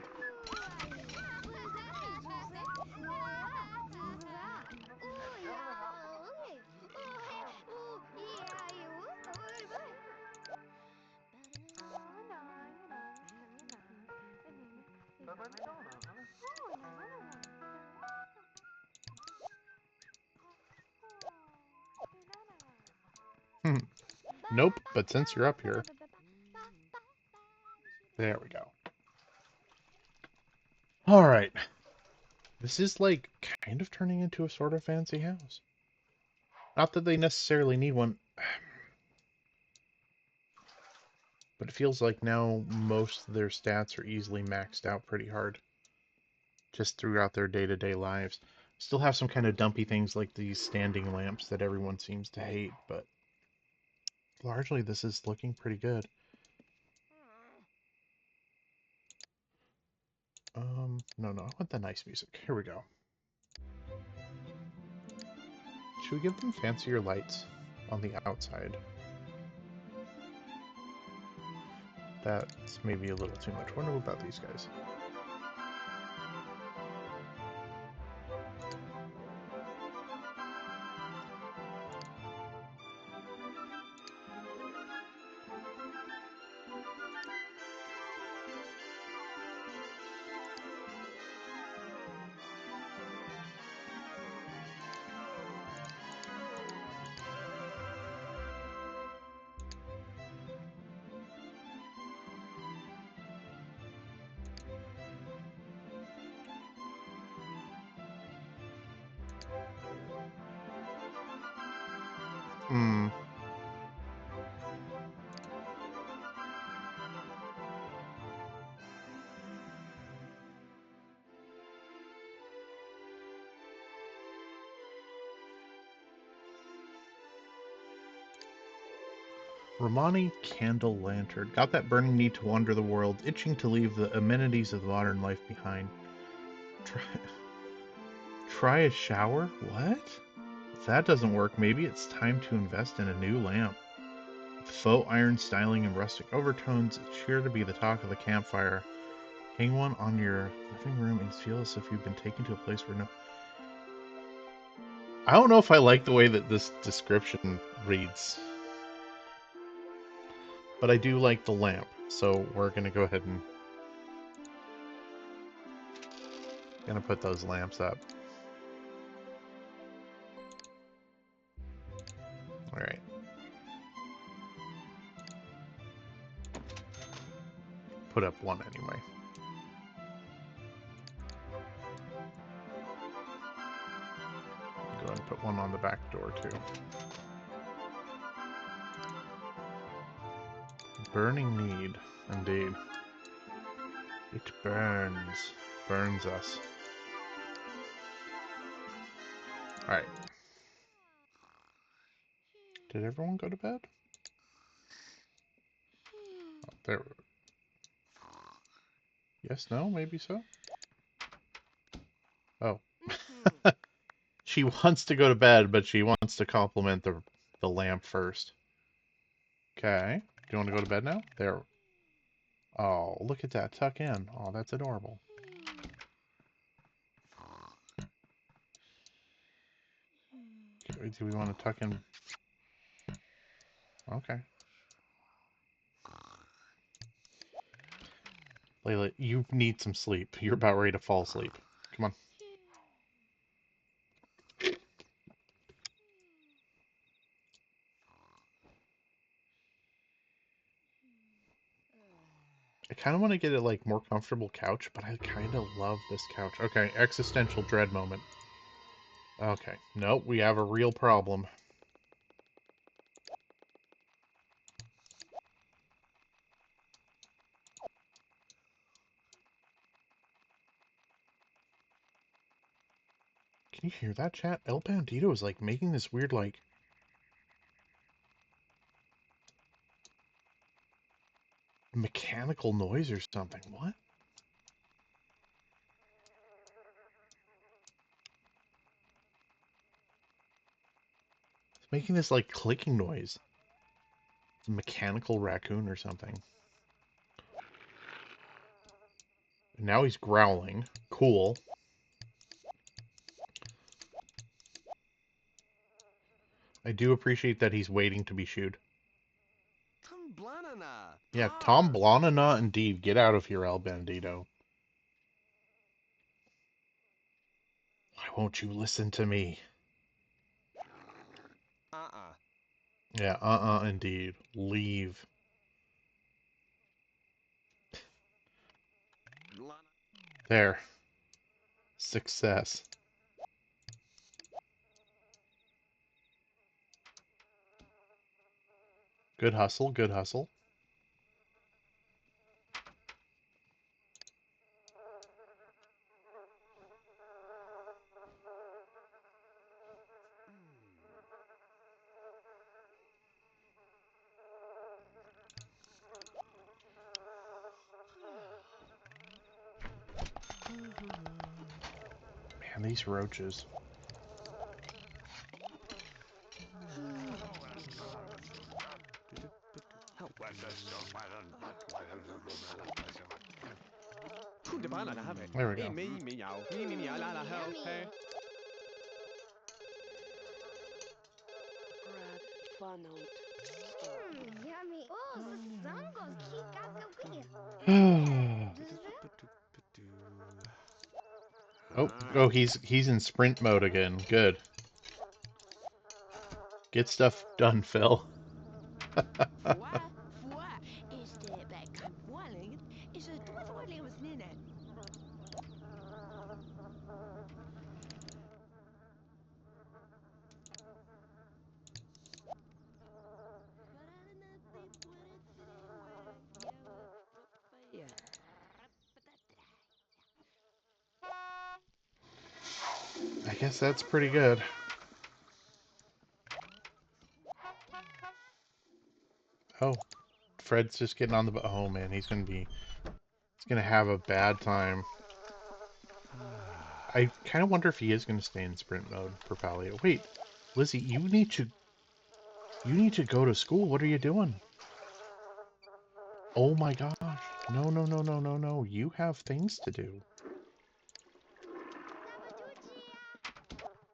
Nope, but since you're up here, there we go. Alright. This is like kind of turning into a sort of fancy house. Not that they necessarily need one, but it feels like now most of their stats are easily maxed out pretty hard. Just throughout their day-to-day lives. Still have some kind of dumpy things like these standing lamps that everyone seems to hate, but largely this is looking pretty good. No, I want the nice music. Here we go. Should we give them fancier lights on the outside? That's maybe a little too much. What about these guys? Hmm. Romani Candle Lantern. Got that burning need to wander the world, itching to leave the amenities of modern life behind. Try, try a shower? What? If that doesn't work, maybe it's time to invest in a new lamp. With faux iron styling and rustic overtones, it's sure to be the talk of the campfire. Hang one on your living room and feel as if you've been taken to a place where no... I don't know if I like the way that this description reads, but I do like the lamp, so we're gonna go ahead and gonna put those lamps up. All right. Put up one anyway. Go ahead and put one on the back door too. Burning need, indeed. It burns. Burns us. Alright. Did everyone go to bed? Oh, there. Yes, no, maybe so? Oh. She wants to go to bed, but she wants to compliment the lamp first. Okay. Do you want to go to bed now? There. Oh, look at that. Tuck in. Oh, that's adorable. Do we want to tuck in? Okay. Layla, you need some sleep. You're about ready to fall asleep. Come on. I kind of want to get a like more comfortable couch, but I kind of love this couch. Okay, existential dread moment. Okay, nope, we have a real problem. Can you hear that, chat? El Bandito is like making this weird like mechanical noise or something. What? It's making this like clicking noise. It's a mechanical raccoon or something. And now he's growling. Cool. I do appreciate that he's waiting to be shooed. Yeah, Tom Blanana indeed. Get out of here, El Bandito. Why won't you listen to me? Yeah, indeed. Leave. There. Success. Good hustle, good hustle. Man, these roaches. There we go. Bread funneled. Yummy. Oh, the sun goes Oh, he's in sprint mode again. Good. Get stuff done, Phil. Is det bakom målningen? Is it dåligt med sninne? I guess that's pretty good. Oh, Fred's just getting on the... Oh, man, he's gonna have a bad time. I kind of wonder if he is gonna stay in sprint mode for Palio. Wait, Lizzie, you need to go to school. What are you doing? Oh my gosh. No, no, no, no, no, no. You have things to do.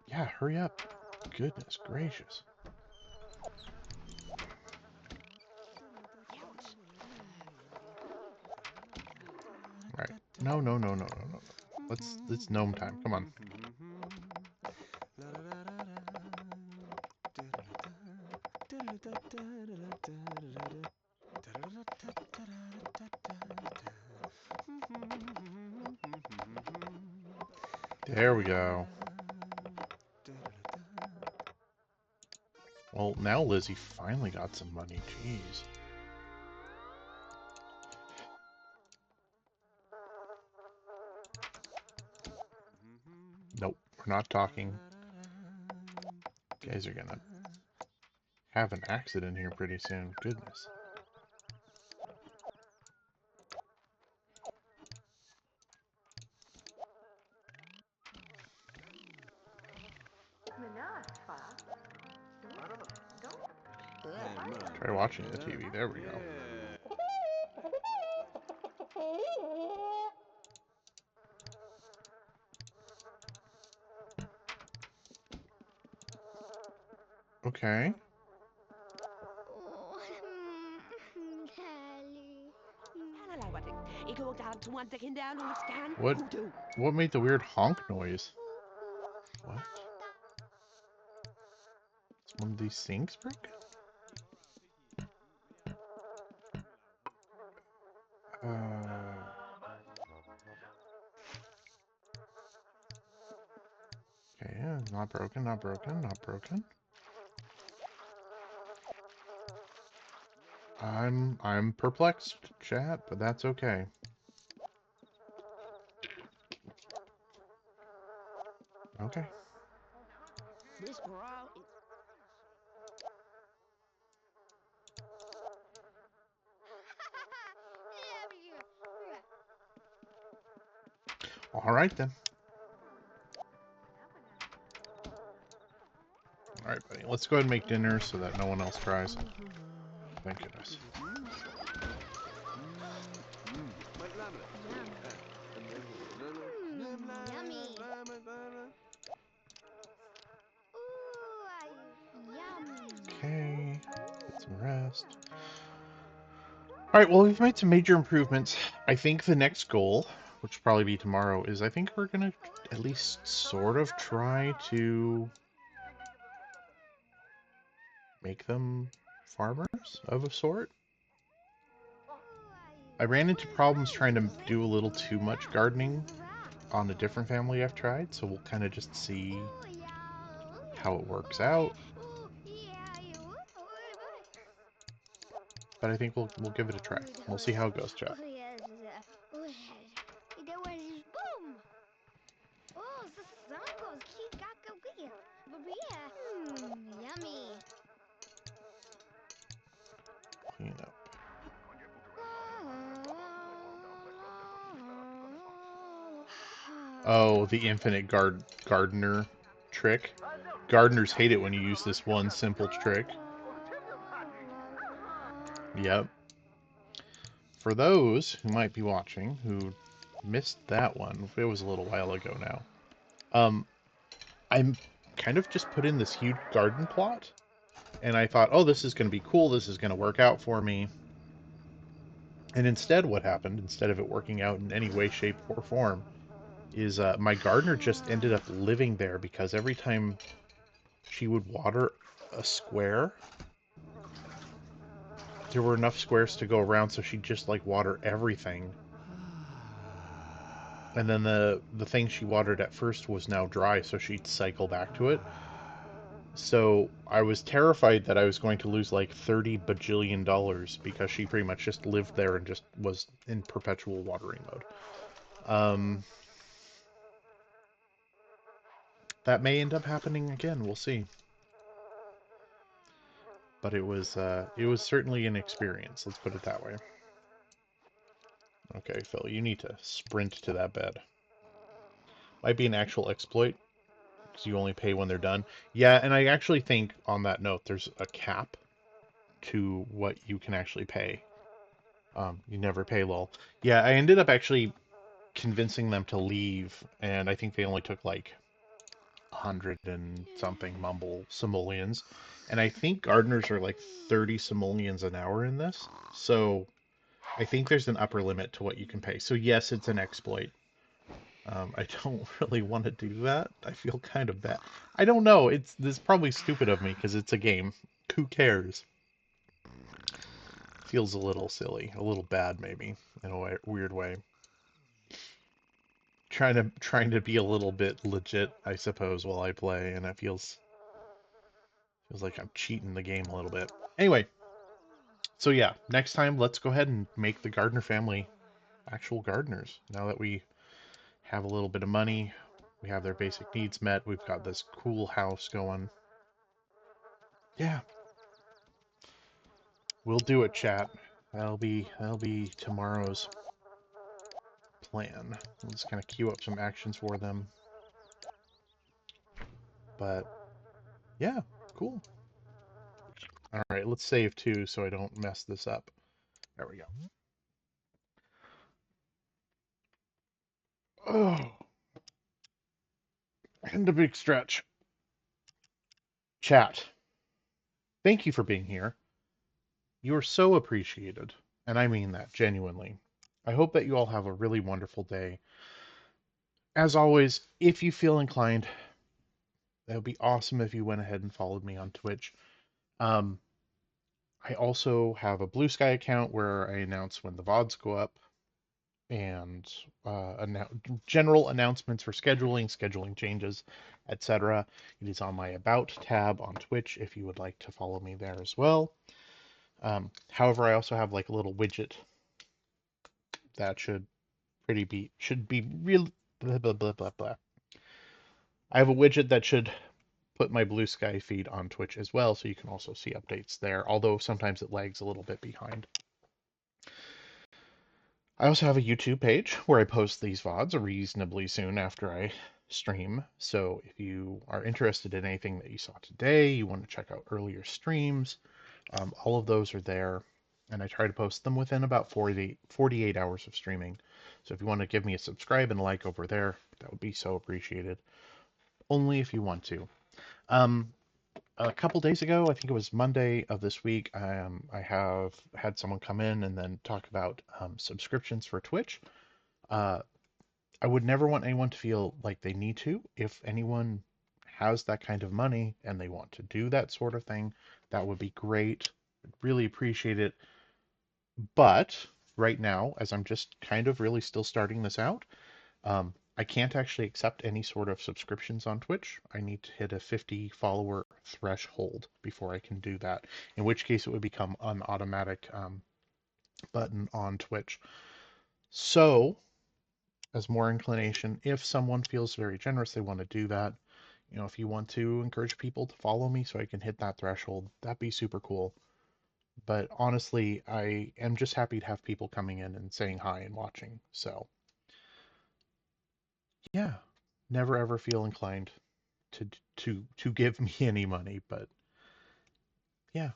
Yeah, hurry up. Goodness gracious. Ouch. Alright. No, no, no, no, no, no. It's gnome time. Come on. There we go. Well, now Lizzie finally got some money. Jeez. Nope, we're not talking. You guys are gonna have an accident here pretty soon. Goodness. Try watching the TV. There we go. Okay. Hello, what ik hoor dat want de kinder nog scan. What Hoedoe. what made the weird honk noise? What? Is one of these sinks broken? Okay, yeah, not broken, not broken, not broken. I'm perplexed, chat, but that's okay. Okay. This girl is... All right then. All right, buddy. Let's go ahead and make dinner so that no one else tries. Thank goodness. Yummy. Okay. Get some rest. All right. Well, we've made some major improvements. I think the next goal, which will probably be tomorrow, is I think we're gonna at least sort of try to make them farmers of a sort. I ran into problems trying to do a little too much gardening on a different family I've tried, so we'll kind of just see how it works out. But I think we'll give it a try. We'll see how it goes, chat. Yummy. Clean up. Oh, the infinite gardener trick. Gardeners hate it when you use this one simple trick. Yep. For those who might be watching who missed that one, it was a little while ago now. I'm kind of just put in this huge garden plot, and I thought, oh, this is going to be cool. This is going to work out for me. And instead, what happened, instead of it working out in any way, shape, or form, is my gardener just ended up living there because every time she would water a square, there were enough squares to go around, so she'd just like water everything. And then the thing she watered at first was now dry, so she'd cycle back to it. So I was terrified that I was going to lose like $30 bajillion because she pretty much just lived there and just was in perpetual watering mode. That may end up happening again. We'll see. But it was certainly an experience. Let's put it that way. Okay, Phil, you need to sprint to that bed. Might be an actual exploit, because you only pay when they're done. Yeah, and I actually think, on that note, there's a cap to what you can actually pay. You never pay, lol. Yeah, I ended up actually convincing them to leave, and I think they only took like 100 and something mumble simoleons. And I think gardeners are like 30 simoleons an hour in this. So I think there's an upper limit to what you can pay. So yes, it's an exploit. I don't really want to do that. I feel kind of bad. I don't know. It's this is probably stupid of me because it's a game. Who cares? Feels a little silly, a little bad maybe in a weird way. Trying to be a little bit legit, I suppose, while I play, and it feels like I'm cheating the game a little bit. Anyway, so yeah, next time let's go ahead and make the Gardner family actual gardeners. Now that we have a little bit of money, we have their basic needs met, we've got this cool house going. Yeah, we'll do it, chat. That'll be tomorrow's plan. Let's kind of queue up some actions for them. But yeah, cool. All right, let's save too so I don't mess this up. There we go. Oh, and a big stretch. Chat, thank you for being here. You are so appreciated, and I mean that genuinely. I hope that you all have a really wonderful day. As always, if you feel inclined, that would be awesome if you went ahead and followed me on Twitch. Um, I also have a Blue Sky account where I announce when the VODs go up and general announcements for scheduling changes, etc. It is on my About tab on Twitch if you would like to follow me there as well. However, I also have like a little widget that should be real blah blah blah blah blah. I have a widget that should put my Blue Sky feed on Twitch as well, so you can also see updates there, although sometimes it lags a little bit behind. I also have a YouTube page where I post these VODs reasonably soon after I stream. So if you are interested in anything that you saw today, you want to check out earlier streams, all of those are there. And I try to post them within about 48 hours of streaming. So if you want to give me a subscribe and a like over there, that would be so appreciated. Only if you want to. Um, a couple days ago, I think it was Monday of this week, I have had someone come in and then talk about subscriptions for Twitch. Uh, I would never want anyone to feel like they need to. If anyone has that kind of money and they want to do that sort of thing, that would be great. I'd really appreciate it. But right now, as I'm just kind of really still starting this out, I can't actually accept any sort of subscriptions on Twitch. I need to hit a 50 follower threshold before I can do that, in which case it would become an automatic button on Twitch. So, as more inclination, if someone feels very generous, they want to do that. If you want to encourage people to follow me so I can hit that threshold, that'd be super cool. But honestly, I am just happy to have people coming in and saying hi and watching. So, yeah, never ever feel inclined to to give me any money, but yeah,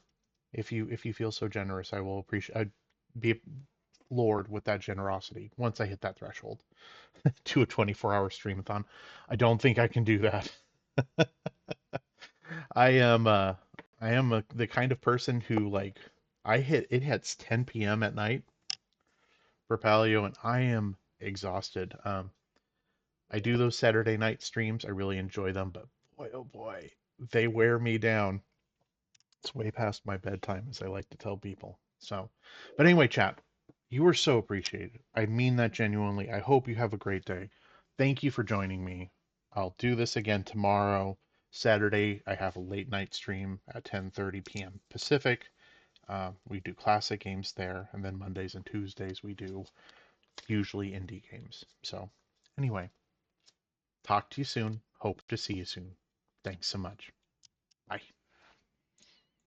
if you feel so generous, I will appreciate. I'd be floored with that generosity once I hit that threshold to a 24-hour streamathon. I don't think I can do that. I am the kind of person who like it hits 10 p.m. at night for Paleo and I am exhausted. I do those Saturday night streams. I really enjoy them, but boy oh boy, they wear me down. It's way past my bedtime, as I like to tell people. So, but anyway, chat, you are so appreciated. I mean that genuinely. I hope you have a great day. Thank you for joining me. I'll do this again tomorrow. Saturday, I have a late night stream at 10:30 p.m. Pacific. We do classic games there, and then Mondays and Tuesdays we do usually indie games. So, anyway, talk to you soon. Hope to see you soon. Thanks so much. Bye.